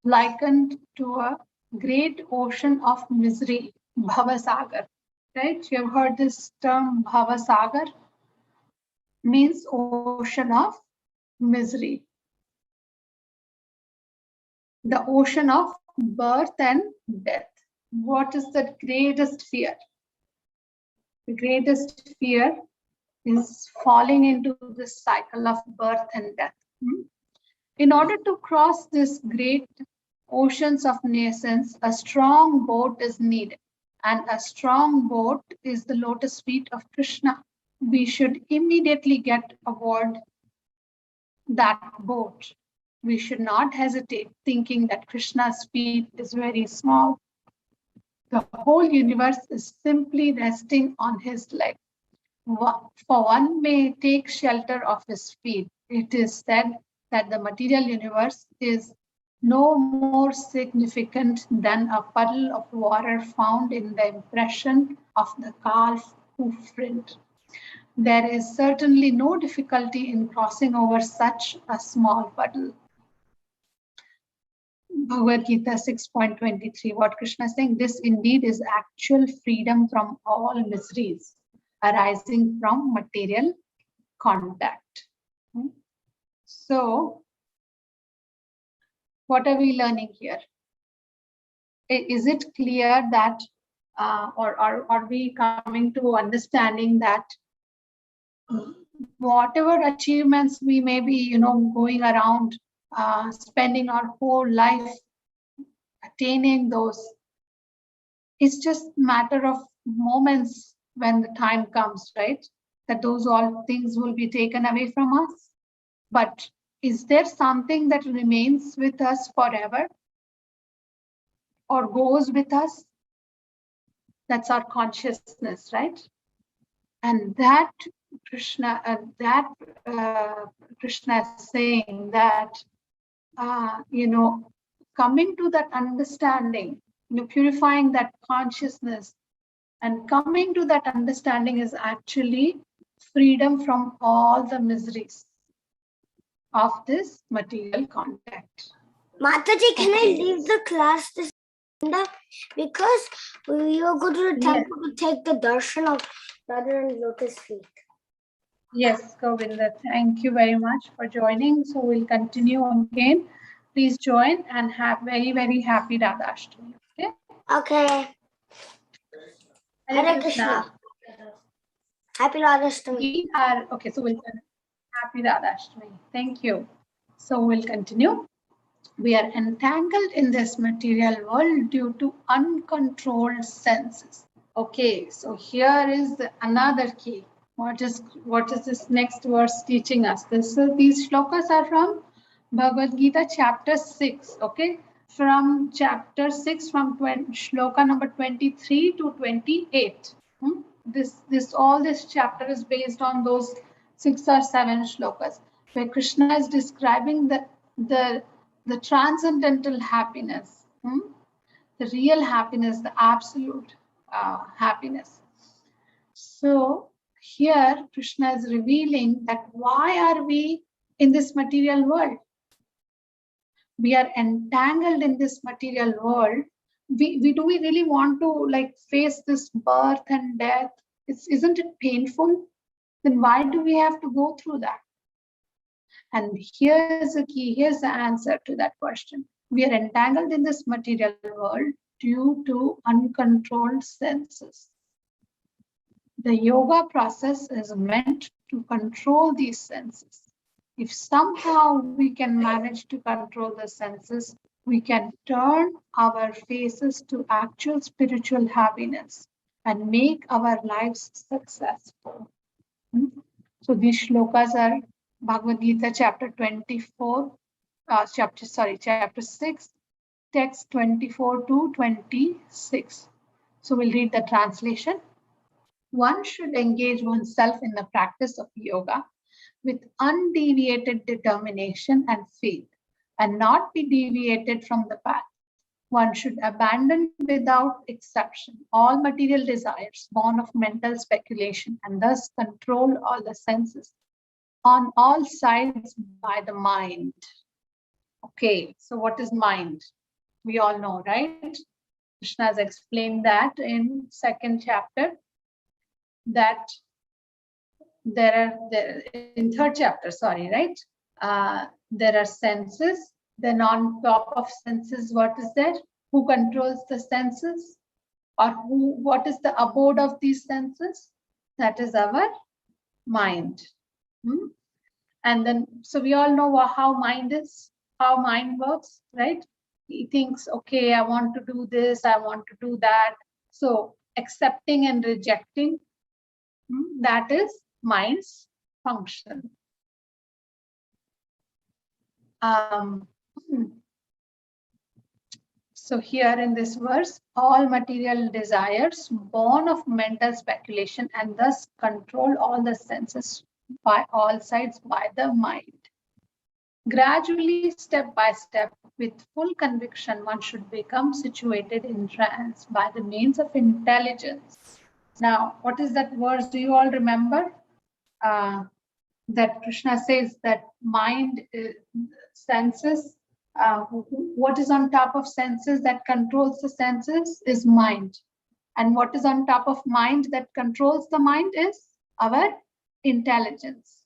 likened to a great ocean of misery, Bhavasagar. Right? You have heard this term Bhavasagar? Means ocean of misery. The ocean of birth and death. What is the greatest fear? The greatest fear is falling into this cycle of birth and death. In order to cross this great oceans of nascence, a strong boat is needed. And a strong boat is the lotus feet of Krishna. We should immediately get aboard that boat. We should not hesitate thinking that Krishna's feet is very small. The whole universe is simply resting on his leg. For one may take shelter of his feet. It is said that the material universe is no more significant than a puddle of water found in the impression of the calf hoof print. there is certainly no difficulty in crossing over such a small puddle. Bhagavad Gita 6.23, what Krishna is saying, this indeed is actual freedom from all miseries arising from material contact. So, what are we learning here? Is it clear that, or are we coming to understanding that whatever achievements we may be, going around, spending our whole life attaining those, it's just matter of moments when the time comes, right? That those all things will be taken away from us. But is there something that remains with us forever or goes with us? That's our consciousness, right? And that Krishna, Krishna is saying that, coming to that understanding, purifying that consciousness and coming to that understanding is actually freedom from all the miseries of this material contact. Mataji, can I leave the class this because we are going to the temple to take the darshan of Radha and Lotus feet. Yes, Govinda, thank you very much for joining. So we'll continue again. Please join and have very, very happy Radhashtami. Okay. Okay. Hare Krishna. Happy Radhashtami. We are okay. So we'll happy Radhashtami. Thank you. So we'll continue. We are entangled in this material world due to uncontrolled senses. Okay, so here is another key. What is this next verse teaching us? These shlokas are from Bhagavad Gita chapter 6. Okay, from chapter 6 from shloka number 23 to 28. This chapter is based on those 6 or 7 shlokas where Krishna is describing the transcendental happiness, the real happiness, the absolute happiness. So here Krishna is revealing that why are we in this material world? We are entangled in this material world. Do we really want to face this birth and death? Isn't it painful? Then why do we have to go through that? And here's the key, here's the answer to that question. We are entangled in this material world due to uncontrolled senses. The yoga process is meant to control these senses. If somehow we can manage to control the senses, we can turn our faces to actual spiritual happiness and make our lives successful. So these shlokas are Bhagavad Gita chapter 24, chapter 6, text 24 to 26. So we'll read the translation. One should engage oneself in the practice of yoga with undeviated determination and faith, and not be deviated from the path. One should abandon without exception all material desires born of mental speculation and thus control all the senses on all sides by the mind. Okay, so what is mind? We all know, right? Krishna has explained that in 2nd chapter, that in 3rd chapter, sorry, right? There are senses. Then on top of senses, what is there? Who controls the senses? Or what is the abode of these senses? That is our mind. And then, so we all know how mind is, how mind works, right? He thinks, okay, I want to do this, I want to do that. So accepting and rejecting, that is mind's function. So here in this verse, all material desires born of mental speculation and thus control all the senses by all sides by the mind. Gradually, step by step, with full conviction, one should become situated in trance by the means of intelligence. Now, what is that verse? Do you all remember? that Krishna says that mind, senses, what is on top of senses that controls the senses is mind. And what is on top of mind that controls the mind is our intelligence.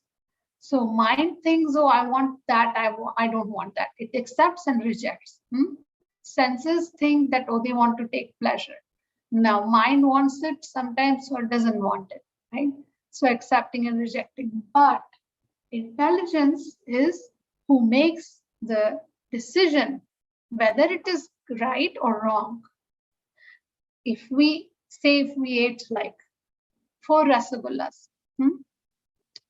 So mind thinks, oh, I want that, I don't want that. It accepts and rejects. Senses think that, oh, they want to take pleasure. Now mind wants it sometimes or doesn't want it, right? So accepting and rejecting. But intelligence is who makes the decision whether it is right or wrong. If we ate like 4 rasagullas,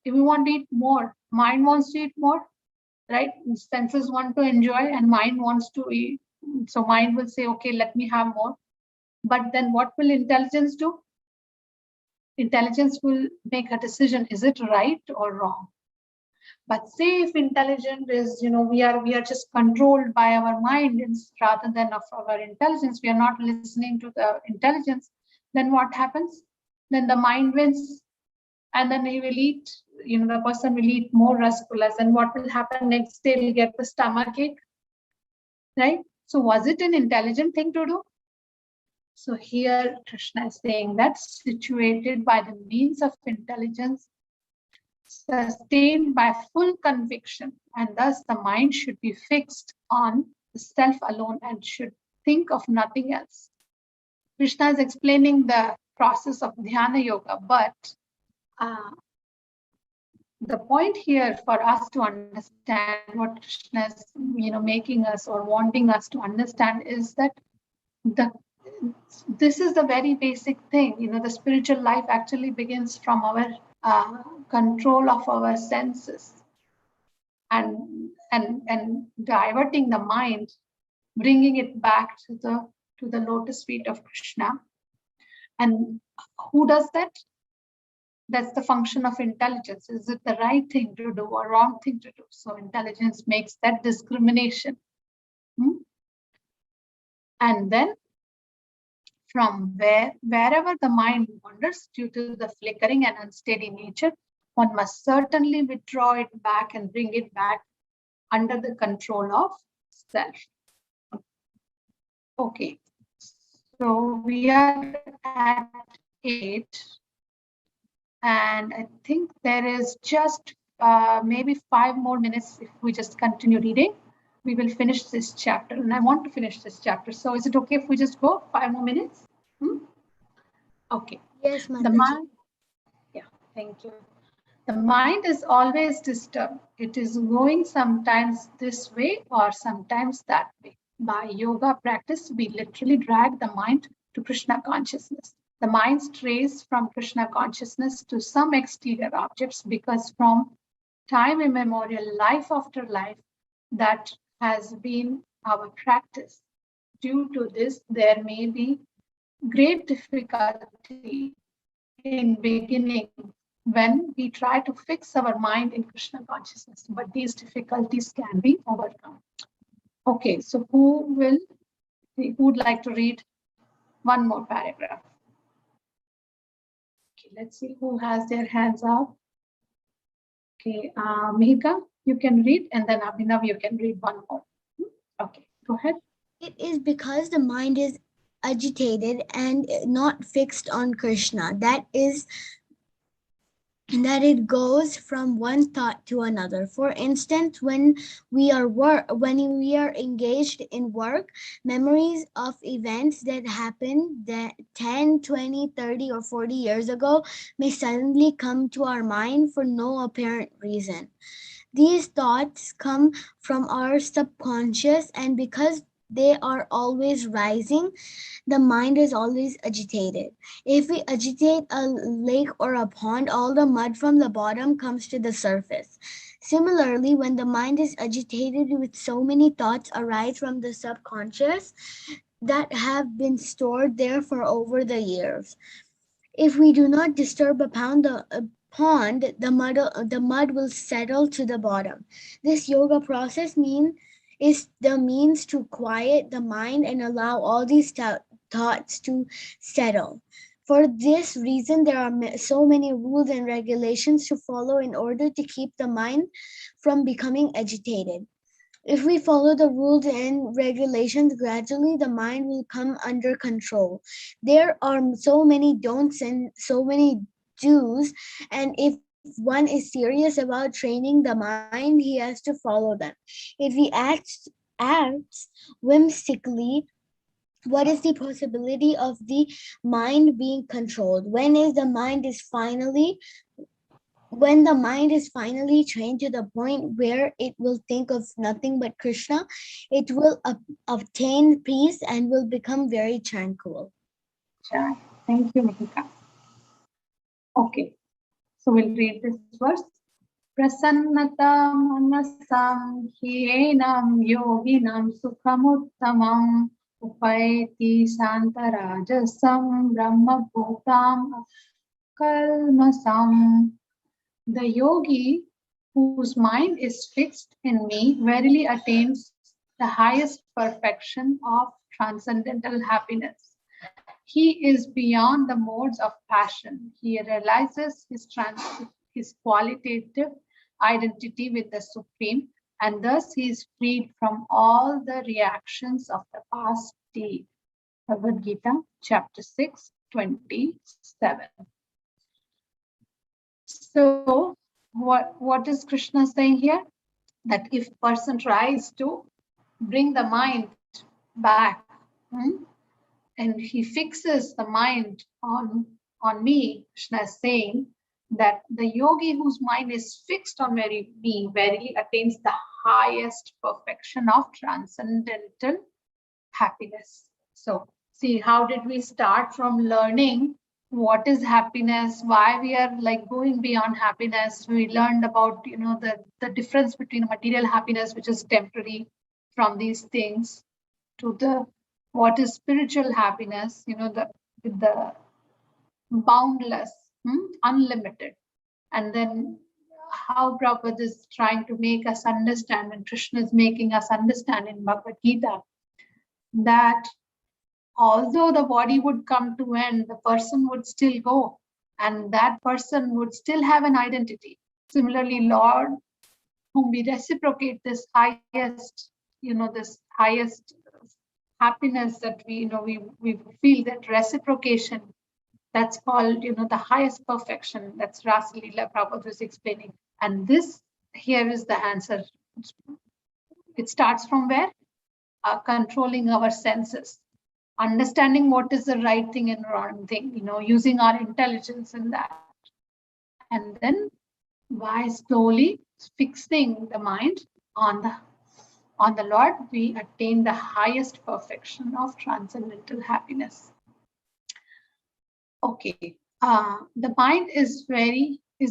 if we want to eat more, mind wants to eat more, right? Senses want to enjoy and mind wants to eat. So mind will say, okay, let me have more. But then what will intelligence do? Intelligence will make a decision, is it right or wrong? But say if intelligence is, we are just controlled by our mind rather than of our intelligence, we are not listening to the intelligence, then what happens? Then the mind wins, and then he will eat, the person will eat more rasgullas, and what will happen next day? He'll get the stomach ache, right? So was it an intelligent thing to do? So here Krishna is saying that situated by the means of intelligence, sustained by full conviction, and thus the mind should be fixed on the self alone and should think of nothing else. Krishna is explaining the process of dhyana yoga, but the point here for us to understand what Krishna is, making us or wanting us to understand is that this is the very basic thing. The spiritual life actually begins from our control of our senses and diverting the mind, bringing it back to the lotus feet of Krishna. And who does that? That's the function of intelligence. Is it the right thing to do or wrong thing to do? So intelligence makes that discrimination. And then from wherever the mind wanders due to the flickering and unsteady nature, one must certainly withdraw it back and bring it back under the control of self. Okay, so we are at 8. And I think there is just maybe 5 more minutes. If we just continue reading, we will finish this chapter. And I want to finish this chapter. So is it okay if we just go 5 more minutes? Okay. Yes, The Mataji. mind, yeah, thank you. The mind is always disturbed. It is going sometimes this way or sometimes that way. By yoga practice, we literally drag the mind to Krishna consciousness. The mind strays from Krishna consciousness to some exterior objects because from time immemorial, life after life, that has been our practice. Due to this, there may be great difficulty in beginning when we try to fix our mind in Krishna consciousness, but these difficulties can be overcome. Okay, so who would like to read one more paragraph? Okay, let's see who has their hands up. Okay, Mihika, you can read, and then Abhinav, you can read one more. Okay, go ahead. It is because the mind is agitated and not fixed on Krishna. That it goes from one thought to another. For instance, when we are engaged in work, memories of events that happened that 10, 20, 30, or 40 years ago may suddenly come to our mind for no apparent reason. These thoughts come from our subconscious, and because they are always rising, the mind is always agitated. If we agitate a lake or a pond, all the mud from the bottom comes to the surface. Similarly, when the mind is agitated with so many thoughts arise from the subconscious that have been stored there for over the years. If we do not disturb a pond, the mud will settle to the bottom. This yoga process is the means to quiet the mind and allow all these thoughts to settle. For this reason, there are so many rules and regulations to follow in order to keep the mind from becoming agitated. If we follow the rules and regulations gradually, the mind will come under control. There are so many don'ts and so many do's, and if one is serious about training the mind, he has to follow them. If he acts whimsically, what is the possibility of the mind being controlled? When the mind is finally trained to the point where it will think of nothing but Krishna, it will obtain peace and will become very tranquil. Sure. Thank you, Nikita. Okay, so we'll read this verse. Prasannata manasam hyenam yoginam sukhamuttamam upaiti santarajasam brahma bhutam kalmasam. The yogi whose mind is fixed in me verily attains the highest perfection of transcendental happiness. He is beyond the modes of passion. He realizes his qualitative identity with the Supreme, and thus he is freed from all the reactions of the past deed. Bhagavad Gita, chapter 6, 27. So, what is Krishna saying here? That if person tries to bring the mind back, and he fixes the mind on me, Krishna is saying that the yogi whose mind is fixed on me verily attains the highest perfection of transcendental happiness. So see, how did we start from learning what is happiness, why we are like going beyond happiness? We learned about, the difference between material happiness, which is temporary from these things, to the what is spiritual happiness, the boundless, unlimited. And then how Prabhupada is trying to make us understand, and Krishna is making us understand in Bhagavad Gita, that although the body would come to end, the person would still go, and that person would still have an identity. Similarly, Lord, whom we reciprocate this highest, this highest happiness that we feel, that reciprocation, that's called, the highest perfection. That's Rasa Leela Prabhupada was explaining. And this here is the answer. It starts from where? Controlling our senses, understanding what is the right thing and wrong thing, using our intelligence in that. And then by slowly fixing the mind on the Lord, we attain the highest perfection of transcendental happiness. Okay, the mind is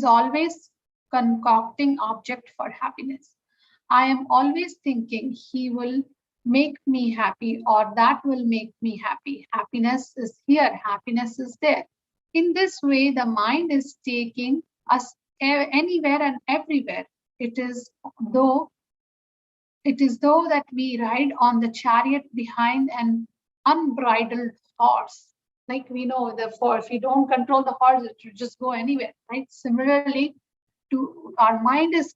always concocting object for happiness. I am always thinking he will make me happy, or that will make me happy. Happiness is here, happiness is there. In this way, the mind is taking us anywhere and everywhere. It is though that we ride on the chariot behind an unbridled horse. Like we know, therefore, if you don't control the horse, it will just go anywhere, right? Similarly, to our mind is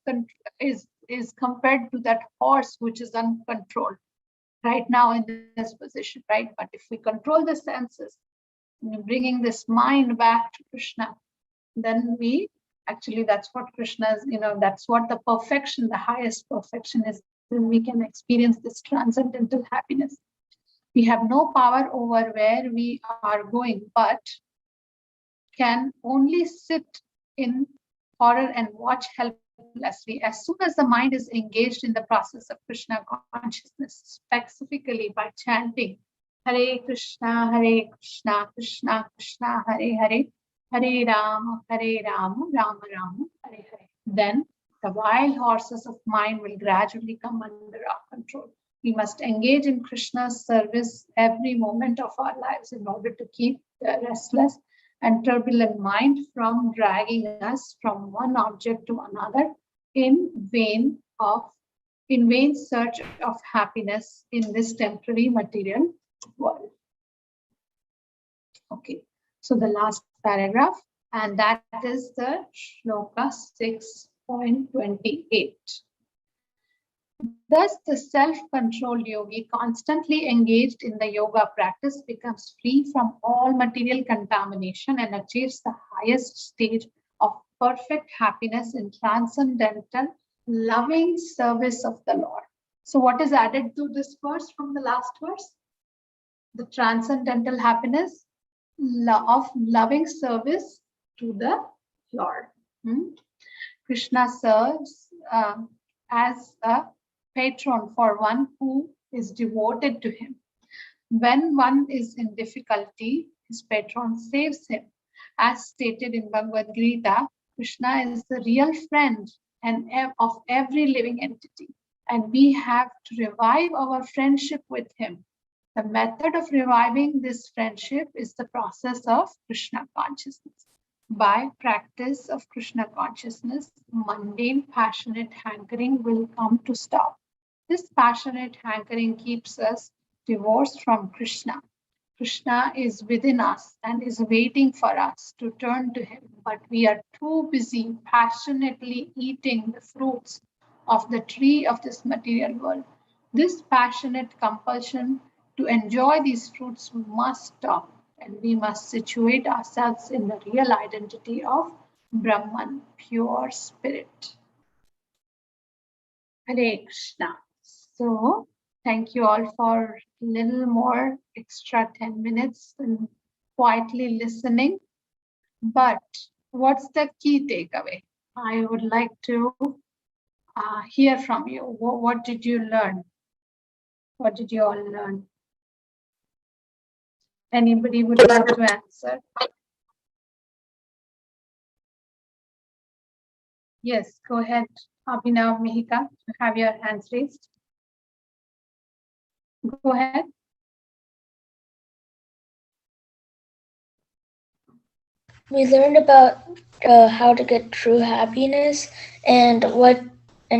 compared to that horse which is uncontrolled right now in this position, right? But if we control the senses, bringing this mind back to Krishna, then that's what Krishna's, that's what the perfection, the highest perfection is. Then we can experience this transcendental happiness. We have no power over where we are going, but can only sit in horror and watch helplessly. As soon as the mind is engaged in the process of Krishna consciousness, specifically by chanting Hare Krishna, Krishna Krishna, Hare Hare, Hare Rama, Rama Rama, Hare Hare, then the wild horses of mind will gradually come under our control. We must engage in Krishna's service every moment of our lives in order to keep the restless and turbulent mind from dragging us from one object to another in vain search of happiness in this temporary material world. Okay, So the last paragraph, and that is the shloka 6.28. Thus, the self-controlled yogi, constantly engaged in the yoga practice, becomes free from all material contamination and achieves the highest stage of perfect happiness in transcendental, loving service of the Lord. So, what is added to this verse from the last verse? The transcendental happiness of loving service to the Lord. Krishna serves as a patron for one who is devoted to him. When one is in difficulty, his patron saves him. As stated in Bhagavad Gita, Krishna is the real friend of every living entity, and we have to revive our friendship with him. The method of reviving this friendship is the process of Krishna consciousness. By practice of Krishna consciousness, mundane passionate hankering will come to stop. This passionate hankering keeps us divorced from Krishna. Krishna is within us and is waiting for us to turn to him, but we are too busy passionately eating the fruits of the tree of this material world. This passionate compulsion to enjoy these fruits must stop, and we must situate ourselves in the real identity of Brahman, pure spirit. Hare Krishna. So, thank you all for a little more extra 10 minutes and quietly listening. But what's the key takeaway? I would like to hear from you. What did you learn? What did you all learn? Anybody would like to answer? Yes, go ahead. Abhinav, Mihika, you have your hands raised. Go ahead. We learned about how to get true happiness and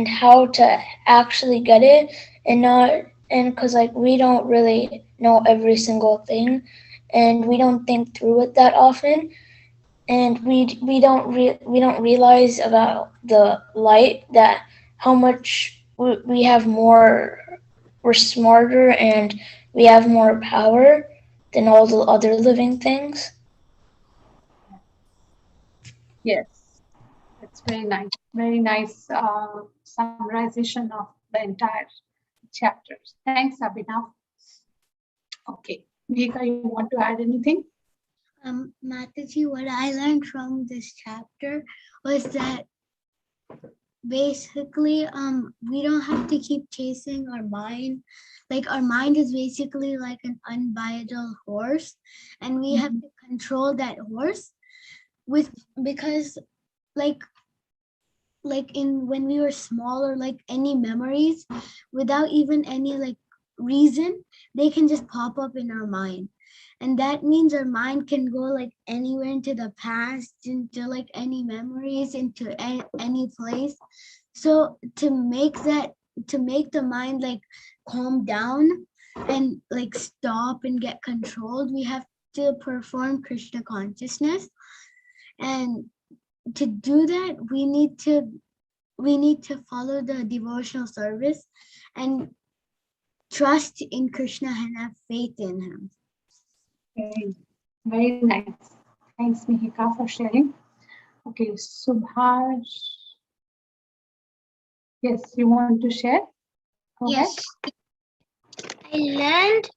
how to actually get it, and because like we don't really know every single thing, and we don't think through it that often, and we don't realize about the light, that how much we have more, we're smarter and we have more power than all the other living things. Yes, that's very nice. Very nice summarization of the entire chapters. Thanks, Abhinav. Okay, Mihika, you want to add anything? Mataji, what I learned from this chapter was that basically we don't have to keep chasing our mind. Like our mind is basically like an unbridled horse, and we have to control that horse because like in when we were small, or like any memories without even any like reason, they can just pop up in our mind. And that means our mind can go like anywhere into the past, into like any memories, into any place. So to make the mind like calm down and like stop and get controlled, we have to perform Krishna consciousness. And to do that, we need to follow the devotional service and trust in Krishna and have faith in him. Very, very nice. Thanks, Mihika, for sharing. Okay, Subhash. Yes, you want to share? Go Yes. I learned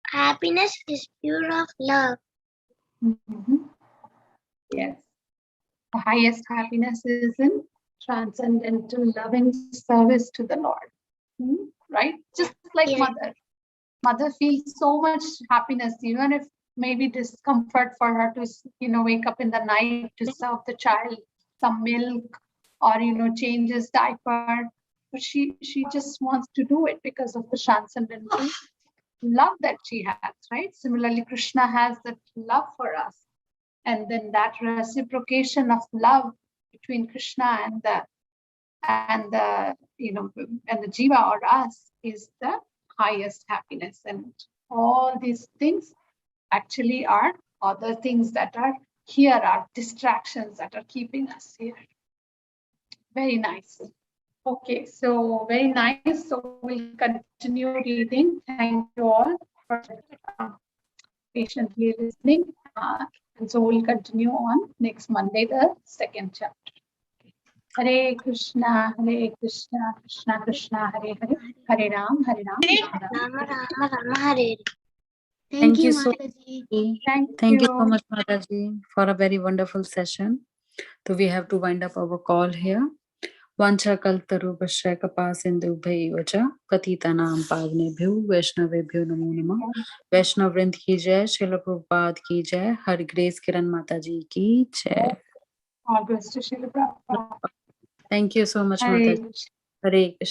happiness is pure of love. ahead. Yes. The highest happiness is in transcendental loving service to the Lord. Right? Just like Yes. mother. Mother feels so much happiness, even if maybe discomfort for her to, wake up in the night to serve the child some milk, or, change his diaper. But she just wants to do it because of the transcendental love that she has, right? Similarly, Krishna has that love for us. And then that reciprocation of love between Krishna and the jiva or us is the highest happiness. And all these things actually are or the things that are here are distractions that are keeping us here. Very nice. Okay, so very nice. So we'll continue reading. Thank you all for patiently listening. And so we'll continue on next Monday, the second chapter. Hare Krishna, Krishna Krishna, Hare Hare, Hare Ram, Hare Ram, Rama Rama Rama Hare. Thank you so Mataji. Thank you so much, Mataji, for a very wonderful session. So we have to wind up our call here. Vancha kaltarubhashya kapasindubhaiva cha patitanam pavnebhyo vaishnavebhyo namo namah. Vaishnav Vrind ki jai, Srila Prabhupada ki jai, Har Grace Kiran Mataji ki jai. All goes to Srila Prabhupada. Thank you so much, Hare Mataji. Hare Krishna.